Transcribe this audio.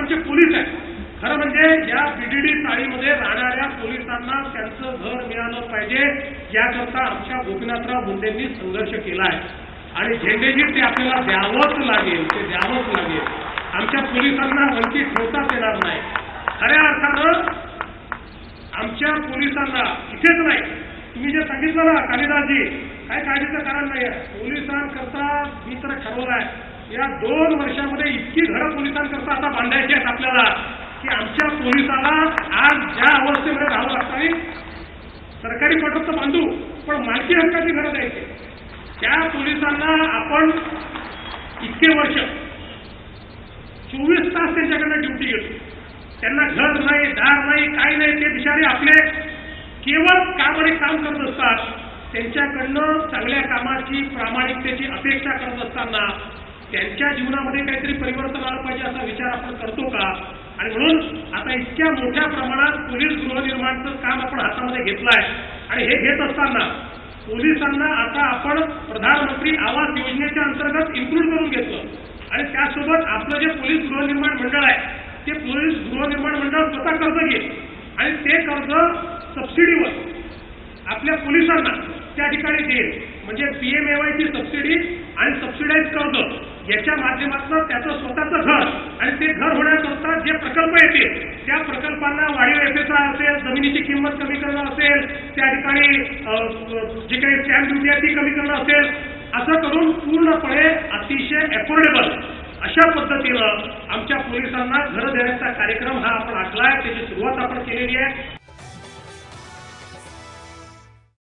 आमचे पोलीस आहेत. खरं म्हणजे या बीडीडी चाळीमध्ये राहणाऱ्या पोलिसांना त्यांचं घर मिळालं पाहिजे याकरता आमच्या गोपीनाथराव मुंडेंनी संघर्ष केला आहे आणि झेंडेजी ते आपल्याला द्यावंच लागेल, ते द्यावंच लागेल. आमच्या पोलिसांना वंचित ठेवताच येणार नाही. खऱ्या अर्थानं आमच्या पोलिसांना इथेच नाही, तुम्ही जे सांगितलं ना कालिदासजी, काय काळजीचं कारण नाही आहे. पोलिसांकरता मी तर ठरवलं आहे या 2 वर्षामध्ये इतकी घरं पोलिसांकरता आता बांधायची आहेत आपल्याला की आमच्या पोलिसाला आज ज्या अवस्थेमध्ये राहावं लागतं, सरकारी पटत बांधू पण मालकी हक्काची घरं द्यायची. त्या पोलिसांना आपण इतके वर्ष 24 तास त्यांच्याकडनं ड्युटी घेतो. त्यांना घर नाही, दार नाही, काही नाही. ते बिचारे आपले केवळ काम आणि काम करत असतात. त्यांच्याकडनं चांगल्या कामाची प्रामाणिकतेची अपेक्षा करत असताना त्यांच्या जीवनामध्ये काहीतरी परिवर्तन आलं पाहिजे असा विचार आपण करतो का? आणि म्हणून आता इतक्या मोठ्या प्रमाणात पोलीस गृहनिर्माणचं काम आपण हातामध्ये घेतलं आहे आणि हे घेत असताना पोलिसांना आता आपण प्रधानमंत्री आवास योजनेच्या अंतर्गत इन्क्लूड करून घेतलं आणि त्यासोबत आपलं जे पोलीस गृहनिर्माण मंडळ आहे ते पोलीस गृहनिर्माण मंडळ स्वतः कर्ज घेईल आणि ते कर्ज सबसिडीवर आपल्या पोलिसांना त्या ठिकाणी देईल. म्हणजे PMAY ची सबसिडी आणि सबसिडाईज कर्ज याच्या माध्यमातून त्याचं स्वतःचं घर आणि ते घर होण्याकरता जे प्रकल्प येतील त्या प्रकल्पांना वाढीव FSI असेल, जमिनीची किंमत कमी करणं असेल, त्या ठिकाणी जी काही स्टॅम्प ड्युटी आहे ती कमी करणं असेल, असं करून पूर्णपणे अतिशय अफोर्डेबल अशा पद्धतीनं आमच्या पोलिसांना घरं देण्याचा कार्यक्रम हा आपण आखलाय. त्याची सुरुवात आपण केलेली आहे.